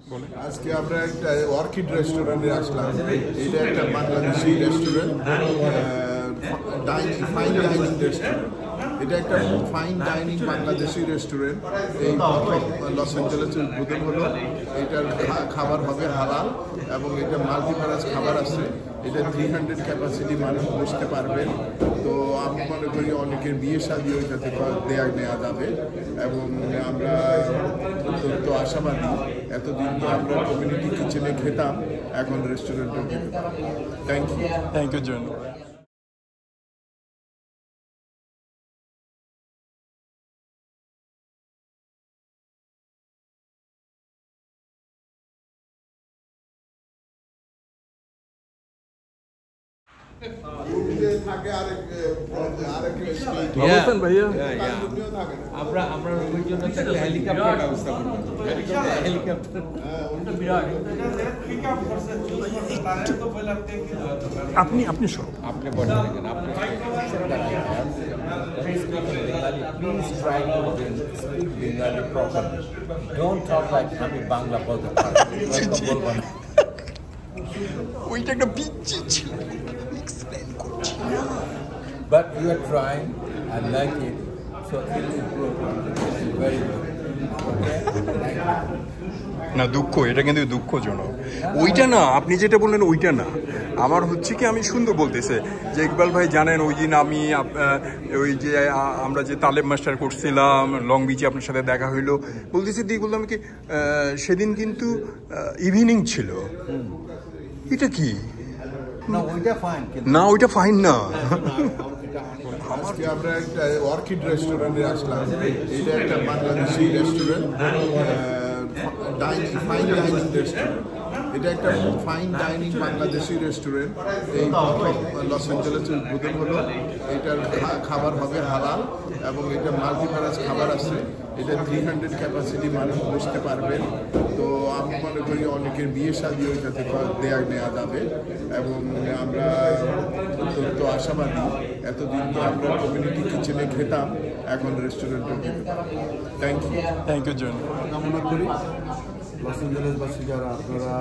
আজকে আমরা একটা অর্কিড রেস্টুরেন্টে আসলাম। এটা একটা Bangladeshi restaurant, fine dining restaurant. এটা একটা ফাইন ডাইনিং বাংলাদেশি রেস্টুরেন্ট। এই প্রথম লস অ্যাঞ্জেলেসে উদ্বোধন হলো। এটার খাবার হবে হালাল এবং এটা মাল্টিপারপাস খাবার আছে। এটা 300 ক্যাপাসিটি মানুষ বসতে পারবেন। তো আমি মনে করি অনেকের বিয়ে শাদী ওইটাতে নেওয়া যাবে এবং আমরা তো আশাবাদী। এতদিন তো আমরা কমিউনিটি কিচেনে খেতাম, এখন রেস্টুরেন্টেও খেতে পারি। থ্যাংক ইউ জন। আমরা রুমের জন্য একটা হেলিকপ্টার ব্যবস্থা করব। হেলিকপ্টার আপনি আপনি সব আপনি বলে দেখেন। আপনি please try to speak Bengali properly. Don't talk like আমি বাংলা বলতে পারি। ওইটা একটা পিচ্ছি ছিল, এক্সপ্লেইন করছি না। But you are trying, I like it, so it is good. It's very good. Okay? Thank you. না দুঃখ, এটা কিন্তু দুঃখজনক। ওইটা না, আপনি যেটা বললেন ওইটা না। আমার হচ্ছে কি, আমি সুন্দর বলতেছে যে ইকবাল ভাই জানেন ওই দিন আমি ওই যে আমরা যে তালেব মাস্টার করছিলাম লং বিচে, আপনার সাথে দেখা হইলো, বলতেছি দিয়ে বললাম কি সেদিন কিন্তু ইভিনিং ছিল। এটা কি না ওইটা ফাইন না, ওইটা ফাইন না। আজকে আমরা একটা অর্কিড রেস্টুরেন্টে আসলাম। এটা একটা Bangladeshi restaurant, fine dining restaurant. এটা একটা ফাইন ডাইনিং বাংলাদেশি রেস্টুরেন্ট। এই প্রথম লস অ্যাঞ্জেলেসে উদ্বোধন হলো। এটার খাবার হবে হালাল এবং এটা মাল্টিপারপাস খাবার আছে। এটা 300 ক্যাপাসিটি মানুষ বসতে পারবেন। তো আমি মনে করি অনেকের বিয়ে শাদী ওইটাতে নেওয়া যাবে এবং আমরা তো আশাবাদী। এতদিন তো আমরা কমিউনিটি কিচেনে খেতাম, এখন রেস্টুরেন্টেও খেতে পারি। থ্যাংক ইউ জন। কামনা করি লস অ্যাঞ্জেলেসবাসী যারা আপনারা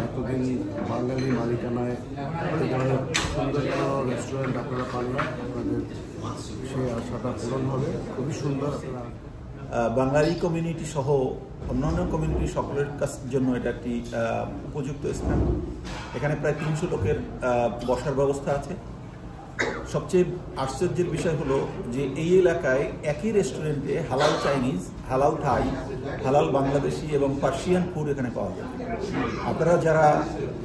এতদিন বাঙালি মালিকানায় সুন্দর রেস্টুরেন্ট আপনারা পারলেন, আপনাদের সেই আশাটা পূরণ হবে। খুবই সুন্দর। বাঙালি কমিউনিটি সহ অন্যান্য কমিউনিটি সকলের জন্য এটা একটি উপযুক্ত স্থান। এখানে প্রায় 300 লোকের বসার ব্যবস্থা আছে। সবচেয়ে আশ্চর্যের বিষয় হলো যে এই এলাকায় একই রেস্টুরেন্টে হালাল চাইনিজ, হালাল থাই, হালাল বাংলাদেশি এবং পার্সিয়ান ফুড এখানে পাওয়া যায়। আপনারা যারা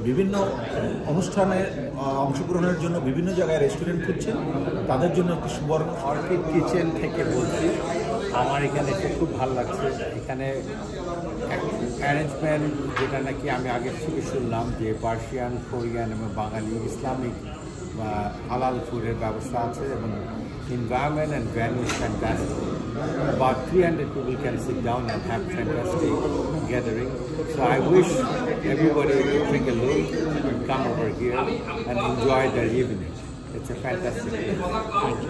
বিভিন্ন অনুষ্ঠানে অংশগ্রহণের জন্য বিভিন্ন জায়গায় রেস্টুরেন্ট খুঁজছেন, তাদের জন্য একটি সুবর্ণ। অর্কিড কিচেন থেকে বলছি। আমার এখানে খুব ভালো লাগছে। এখানে অ্যারেঞ্জমেন্ট যেটা নাকি আমি আগে থেকে শুনলাম যে পার্সিয়ান, কোরিয়ান এবং বাঙালি ইসলামিক বা হালাল ফুডের ব্যবস্থা আছে এবং environment and venue is fantastic. About 300 people can sit down and have fantastic gathering. So I wish everybody to take a look and come over here and enjoy their evening. It's a fantastic place.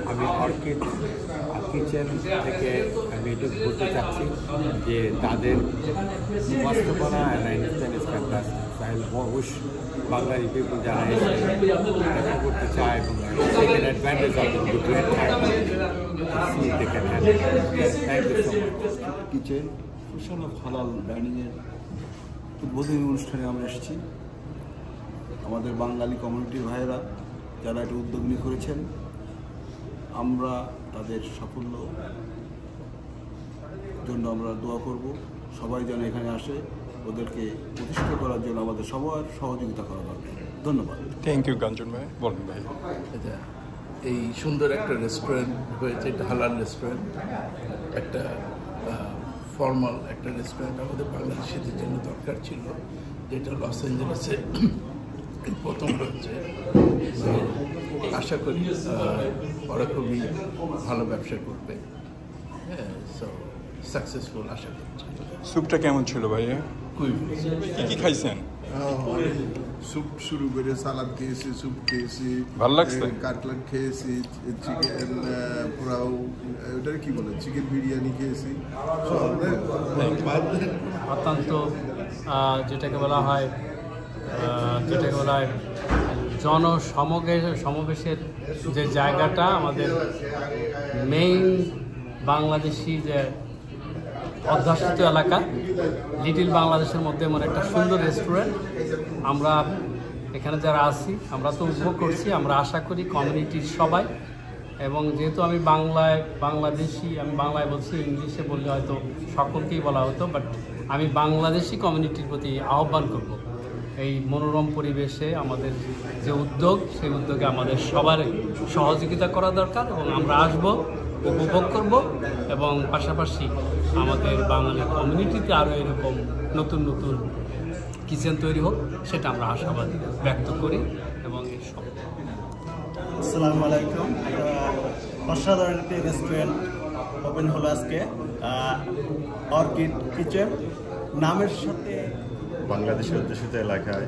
আমি orchid kitchen থেকে আমি এটা বলতে চাচ্ছি যে তাদের বাস্তবতা and understand is fantastic. So I wish Bangali people যারা এসে দেখা করতে চায় এবং taken advantage of the great time to see they can have it. Thank you so much. Kitchen ফুশন of হালাল ডাইনিংয়ের উদ্বোধনী অনুষ্ঠানে আমরা এসেছি। আমাদের বাঙালি কমিউনিটির ভাইয়েরা যারা এটা উদ্যোগ নিয়ে করেছেন, আমরা তাদের সাফল্য জন্য আমরা দোয়া করব। সবাই যেন এখানে আসে, ওদেরকে প্রতিষ্ঠা করার জন্য আমাদের সবার সহযোগিতা করা দরকার। ধন্যবাদ। থ্যাংক ইউ কাঞ্চন ভাই। বলুন ভাই। এই সুন্দর একটা রেস্টুরেন্ট হয়েছে, এটা হালাল রেস্টুরেন্ট, একটা ফর্মাল একটা রেস্টুরেন্ট আমাদের বাংলাদেশিদের জন্য দরকার ছিল, যেটা লস অ্যাঞ্জেলেসে প্রথম হয়েছে। আশা করি ওরা খুবই ভালো ব্যবসা করবে। হ্যাঁ, সো সাকসেসফুল আশা করছি। স্যুপটা কেমন ছিল ভাইয়া? কি কি খাইছেন? স্যুপ শুরু করে সালাদ খেয়েছি, স্যুপ খেয়েছি, ভালো লাগছে। কাটলেট খেয়েছি, চিকেন পোলাও, ওটার কি বলে চিকেন বিরিয়ানি খেয়েছি। অত্যন্ত যেটাকে বলা হয় সমাবেশের যে জায়গাটা, আমাদের মেইন বাংলাদেশি যে অধ্যাসিত এলাকা লিটিল বাংলাদেশের মধ্যে এমন একটা সুন্দর রেস্টুরেন্ট আমরা এখানে যারা আছি আমরা তো উপভোগ করছি। আমরা আশা করি কমিউনিটির সবাই, এবং যেহেতু আমি বাংলাদেশি, আমি বাংলায় বলছি, ইংলিশে বললে হয়তো সকলকেই বলা হতো, বাট আমি বাংলাদেশি কমিউনিটির প্রতি আহ্বান করব এই মনোরম পরিবেশে আমাদের যে উদ্যোগ, সেই উদ্যোগে আমাদের সবারই সহযোগিতা করা দরকার, এবং আমরা আসব, উপভোগ করব, এবং পাশাপাশি আমাদের বাঙালি কমিউনিটিতে আরও এরকম নতুন নতুন কিচেন তৈরি হোক, সেটা আমরা আশাবাদ ব্যক্ত করি। এবং এই সব আসসালামু আলাইকুম। অসাধারণ একটি রেস্টুরেন্ট ওপেন হলো আজকে, অর্কিড কিচেন নামের সাথে। বাংলাদেশের অধ্যুষিত এলাকায়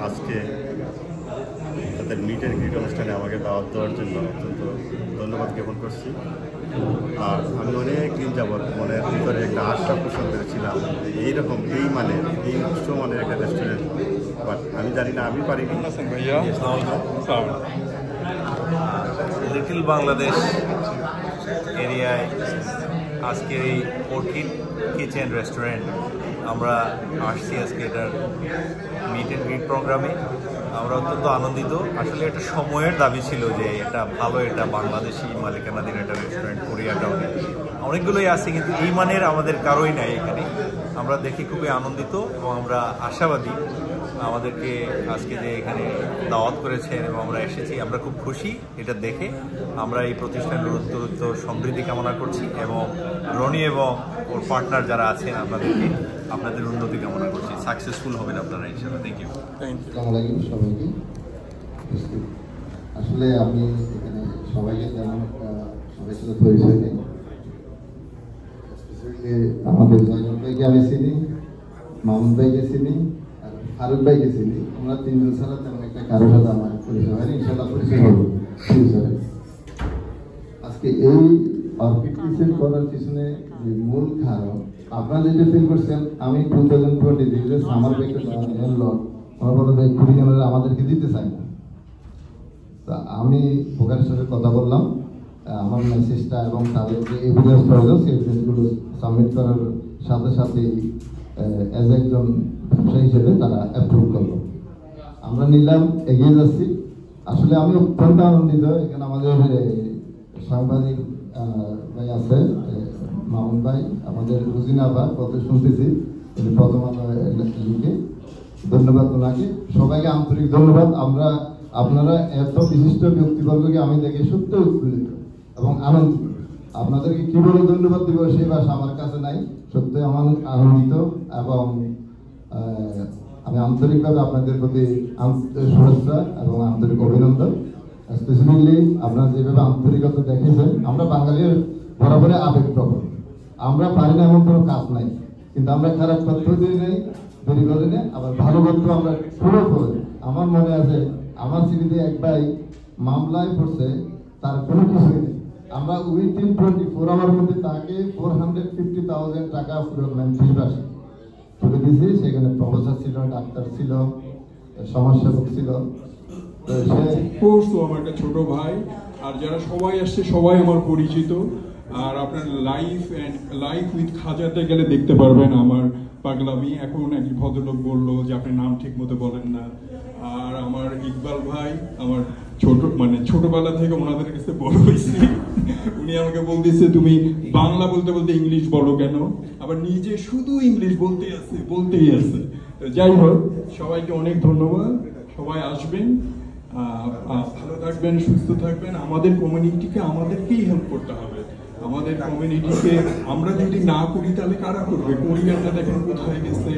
আজকে তাদের মিট অ্যান্ড গ্রিট অনুষ্ঠানে আমাকে দাওয়াত দেওয়ার জন্য অত্যন্ত ধন্যবাদ জ্ঞাপন করছি। আর আমি অনেক দিন যাবৎ মনের ভিতরে একটা আশা পোষণ করেছিলাম এইরকম এই উচ্চ মানের একটা রেস্টুরেন্ট, বাট আমি জানি না আমি পারিনি। লিটল বাংলাদেশ এরিয়ায় আজকের এই অর্কিড কিচেন রেস্টুরেন্ট আমরা আসছি আজকে এটার মিট অ্যান্ড গ্রিট প্রোগ্রামে। আমরা অত্যন্ত আনন্দিত। আসলে একটা সময়ের দাবি ছিল যে এটা ভালো, এটা বাংলাদেশি মালিকানাধীন একটা রেস্টুরেন্ট কোরিয়া টাউনে অনেকগুলোই আছে, কিন্তু এই মানের আমাদের কারোই নাই এখানে। আমরা দেখি খুবই আনন্দিত এবং আমরা আশাবাদী। আমাদেরকে আজকে যে এখানে দাওয়াত করেছেন এবং আমরা এসেছি, আমরা খুব খুশি এটা দেখে। আমরা এই প্রতিষ্ঠানের উত্তরোত্তর সমৃদ্ধি কামনা করছি এবং রনি এবং ওর পার্টনার যারা আছেন আপনাদের উন্নতি কামনা করছি। সাকসেসফুল হবেন আপনারা ইনশাআল্লাহ। Thank you. আসসালামু আলাইকুম সবাইকে। আসলে আমি এখানে সবাইকে তেমন সবাই সাথে পরিচয় নেই। আমাদের জয়নাল ভাইকে আমি চিনি, মামুন ভাইকে চিনি, আর ফারুক ভাইকে চিনি। আমরা তিনজন ছাড়া তেমন একটা কারোর সাথে আমার পরিচয় হয়নি। ইনশাআল্লাহ পরিচয় হবে ফিউচারে। আজকে এই অর্কিড কিচেন করার পিছনে যে মূল কারণ আপনারা যেটা ফিল করছেন, আমি 2023 সামার ভ্যাকেশন আমরা বলো যে কুড়িজনের আমাদেরকে দিতে চাই না। তা আমি বোকারের সাথে কথা বললাম, আমার মেসেজটা এবং তাদের যে এভিডেন্স প্রয়োজন সেই এভিডেন্সগুলো সাবমিট করার সাথে সাথেই অ্যাজ একজন ব্যবসায়ী হিসেবে তারা অ্যাপ্রুভ করলো। আমরা নিলাম, এগিয়ে যাচ্ছি। আসলে আমি অত্যন্ত আনন্দিত। এখানে আমাদের সাংবাদিক ভাই আছে, মামুন ভাই, আমাদের রুজিনা ভাই, কত শুনতেছি প্রথম লিখে, ধন্যবাদ ওনাকে। সবাইকে আন্তরিক ধন্যবাদ। আপনারা এত বিশিষ্ট ব্যক্তিবর্গকে আমি দেখে সত্যি উৎফুল্লিত এবং আনন্দিত। আপনাদেরকে কি বলে ধন্যবাদ দিব সেই ভাষা আমার কাছে নাই। সত্যি আমার আনন্দিত এবং আমি আন্তরিকভাবে আপনাদের প্রতি শুভেচ্ছা এবং আন্তরিক অভিনন্দন। স্পেসিফিকলি আপনারা যেভাবে আন্তরিকতা দেখেছেন, আমরা বাঙালির বরাবরে আবেগপ্রবণ। আমরা পারি না এমন কোনো কাজ নাই, কিন্তু আমরা খারাপ পদ্ধতি নেই, দেরি করে নেই, আবার ভালো করতে আমরা পুরো করে। আমার মনে আছে আমার সিটিতে এক ভাই মামলায় পড়ছে, তার কোনো কিছুই নেই। আমরা উইথিন 24 আওয়ার মধ্যে তাকে 450,000 টাকা ফি তুলে দিয়েছি। সেখানে প্রফেসর ছিল, ডাক্তার ছিল, সমাজসেবক ছিল। আমার একটা ছোট ভাই, আর যারা সবাই আসছে সবাই আমার পরিচিত। আর আপনার লাইফ উইথ খাজাতে গেলে দেখতে পারবেন আমার পাগলামি। এখন এক ভদ্রলোক বললো যে আপনি নাম ঠিক মতো বলেন না। আর আমার ইকবাল ভাই, আমার ছোটবেলা থেকে ওনাদের কাছে বড় হয়েছি। উনি আমাকে বলতেছে তুমি বাংলা বলতে বলতে ইংলিশ বলো কেন, আবার নিজে শুধু ইংলিশ বলতেই আছে। যাই হোক, সবাইকে অনেক ধন্যবাদ। সবাই আসবেন, ভালো থাকবেন, সুস্থ থাকবেন। আমাদের কমিউনিটিকে আমাদেরকেই হেল্প করতে হবে। আমাদের কমিউনিটিকে আমরা যদি না করি তাহলে কারা করবে? কোরিয়ানরা দেখেন কোথায় গেছে,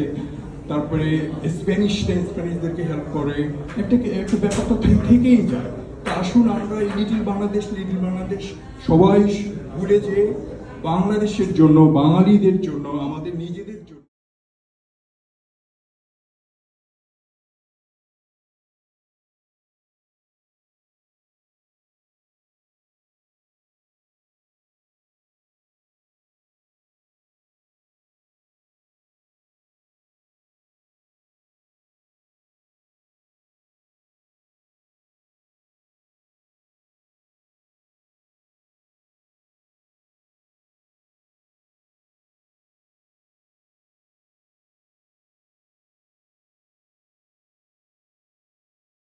তারপরে স্প্যানিশদেরকে হেল্প করে, একটা ব্যাপারটা থেকেই যায়। তা আসুন আমরা এই লিটল বাংলাদেশ সবাই ভুলে যে বাংলাদেশের জন্য, বাঙালিদের জন্য, আমাদের